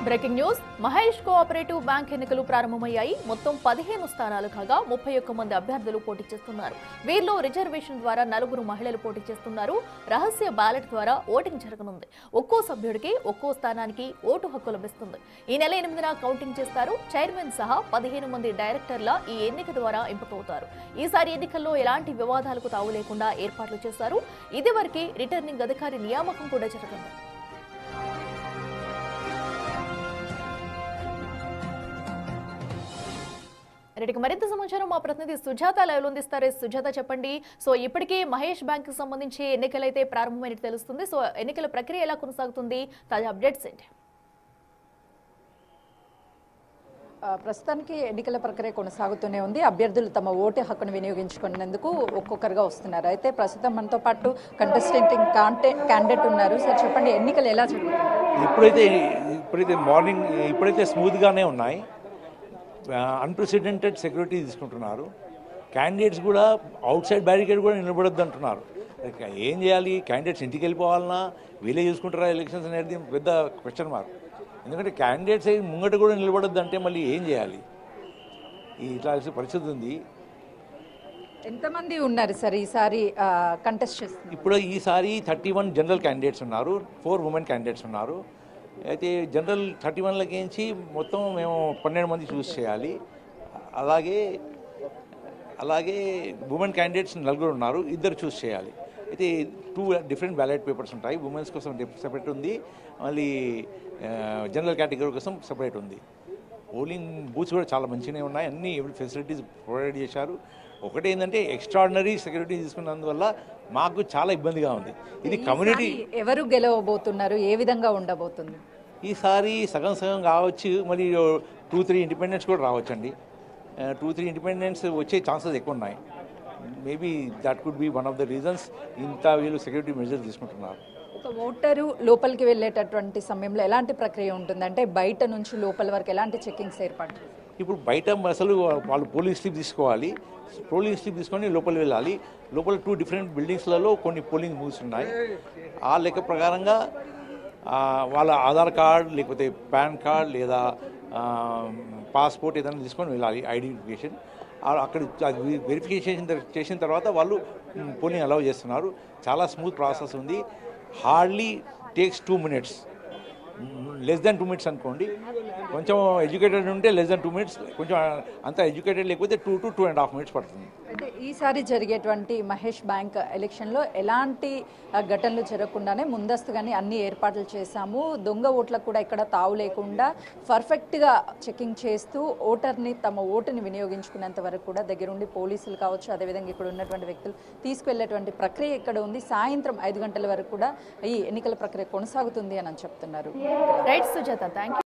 Breaking news Mahesh cooperative bank ఎన్నికలు ప్రారంభమయ్యాయి. మొత్తం 15 స్థానాలు కాగా 31 మంది అభ్యర్థులు పోటీ చేస్తున్నారు. వీరిలో రిజర్వేషన్ ద్వారా 4 మహిళలు పోటీ చేస్తున్నారు. రహస్య బ్యాలెట్ ద్వారా ఓటింగ్ జరగనుంది. ఒక్కో సభ్యుడికి ఒక్కో స్థానానికి ఓటు హక్కు లభిస్తుంది. ఈ నెల 8న కౌంటింగ్ చేస్తారు. చైర్మన్ సహా 15 మంది డైరెక్టర్ల ఈ ఎన్నిక ద్వారా ఎంపికవుతారు. ఈసారి ఎన్నికల్లో ఎలాంటి వివాదాలకు తావు లేకుండా ఏర్పాట్లు చేశారు. ఇదివరకే రిటర్నింగ్ అధికారి నియామకం కూడా జరగనుంది. రెడ్డికి మరింత సమాచారం మా ప్రతినిధి సుజాత లైవ్ లో అందిస్తారు. సుజాత చెప్పండి. సో ఇప్పటికే మహేష్ బ్యాంక్ కి సంబంధించి ఎన్నికలైతే ప్రారంభమైనట్టు తెలుస్తుంది. సో ఎన్నికల ప్రక్రియ ఎలా కొనసాగుతుంది? తాజా అప్డేట్స్ ఏంటి? ప్రస్తుతానికి ఎన్నికల ప్రక్రియ కొనసాగుతూనే ఉంది. అభ్యర్థులు తమ ఓటు హక్కును వినియోగించుకునేందుకు ఒక్కొక్కరుగా వస్తున్నారు. అయితే ప్రస్తుతం మనతో పాటు కంటెస్టెంటింగ్ క్యాండిడేట్ ఉన్నారు. సార్ చెప్పండి, ఎన్నికలు ఎలా జరుగుతాయి? ఇప్పుడైతే స్మూత్గానే ఉన్నాయి. అన్ప్రెసిడెంటెడ్ సెక్యూరిటీ తీసుకుంటున్నారు. క్యాండిడేట్స్ కూడా అవుట్ సైడ్ బ్యారికేడ్ కూడా నిలబడొద్దు అంటున్నారు. ఏం చేయాలి? క్యాండిడేట్స్ ఇంటికి వెళ్ళిపోవాలన్నా వీళ్ళే చూసుకుంటారా ఎలక్షన్స్ అనేది పెద్ద క్వశ్చన్ మార్క్. ఎందుకంటే క్యాండిడేట్స్ ముంగట కూడా నిలబడొద్దు అంటే మళ్ళీ ఏం చేయాలి? ఇట్లా పరిస్థితి ఉంది. ఎంతమంది ఉన్నారు సార్ ఈసారి కంటెస్ట్ చేస్తున్నారు? ఇప్పుడు ఈసారి 31 జనరల్ క్యాండిడేట్స్ ఉన్నారు, 4 ఉమెన్ క్యాండిడేట్స్ ఉన్నారు. అయితే జనరల్ 31లకించి మొత్తం మేము 12 మంది చూస్ చేయాలి. అలాగే ఉమెన్ క్యాండిడేట్స్ 4 ఉన్నారు, 2 చూస్ చేయాలి. అయితే 2 డిఫరెంట్ బ్యాలెట్ పేపర్స్ ఉంటాయి. ఉమెన్స్ కోసం సెపరేట్ ఉంది, మళ్ళీ జనరల్ కేటగిరీ కోసం సెపరేట్ ఉంది. పోలింగ్ బూత్స్ కూడా చాలా మంచిగానే ఉన్నాయి. అన్ని ఫెసిలిటీస్ ప్రొవైడ్ చేశారు. ఒకటి ఏంటంటే ఎక్స్ట్రాడినరీ సెక్యూరిటీ తీసుకున్నందువల్ల మాకు చాలా ఇబ్బందిగా ఉంది. ఇది కమ్యూనిటీ ఎవరు గెలవబోతున్నారు, ఏ విధంగా ఉండబోతుంది? ఈసారి సగం సగం కావచ్చు, మరి 2-3 ఇండిపెండెంట్స్ కూడా రావచ్చండి. 2-3 ఇండిపెండెంట్స్ వచ్చే ఛాన్సెస్ ఎక్కువ ఉన్నాయి. Maybe that could be one of the reasons ఇంత వీళ్ళు సెక్యూరిటీ మెజర్స్ తీసుకుంటున్నారు. ఒక ఓటరు లోపలికి వెళ్ళేటటువంటి సమయంలో ఎలాంటి ప్రక్రియ ఉంటుంది? అంటే బయట నుంచి లోపల వరకు ఎలాంటి చెకింగ్స్ ఏర్పాటు? ఇప్పుడు బయట అసలు వాళ్ళు పోలింగ్ స్లిప్ తీసుకోవాలి. పోలింగ్ స్లిప్ తీసుకొని లోపల వెళ్ళాలి. లోపల 2 డిఫరెంట్ బిల్డింగ్స్లలో కొన్ని పోలింగ్ బూత్స్ ఉన్నాయి. ఆ లెక్క ప్రకారంగా వాళ్ళ ఆధార్ కార్డ్ లేకపోతే పాన్ కార్డ్ లేదా పాస్పోర్ట్ ఏదైనా తీసుకొని వెళ్ళాలి, ఐడెంటిఫికేషన్. అక్కడ వెరిఫికేషన్ చేసిన తర్వాత వాళ్ళు పోలింగ్ అలౌ చేస్తున్నారు. చాలా స్మూత్ ప్రాసెస్ ఉంది. Hardly takes 2 minutes, less than 2 minutes అనుకోండి. కొంచెం ఎడ్యుకేటెడ్ ఉంటే లెస్ దాన్ 2 minutes, కొంచెం అంత ఎడ్యుకేటెడ్ లేకపోతే 2 to 2.5 minutes పడుతుంది. అయితే ఈసారి జరిగేటువంటి మహేష్ బ్యాంక్ ఎలక్షన్లో ఎలాంటి ఘటనలు జరగకుండానే ముందస్తుగానే అన్ని ఏర్పాట్లు చేశాము. దొంగ ఓట్లకు కూడా ఇక్కడ తావు లేకుండా పర్ఫెక్ట్గా చెకింగ్ చేస్తూ ఓటర్ని తమ ఓటుని వినియోగించుకునేంత వరకు కూడా దగ్గరుండి పోలీసులు కావచ్చు, అదేవిధంగా ఇక్కడ ఉన్నటువంటి వ్యక్తులు తీసుకువెళ్ళేటువంటి ప్రక్రియ ఇక్కడ ఉంది. సాయంత్రం 5 గంటల వరకు కూడా ఈ ఎన్నికల ప్రక్రియ కొనసాగుతుంది అని చెప్తున్నారు. Right Sujatha, thank you.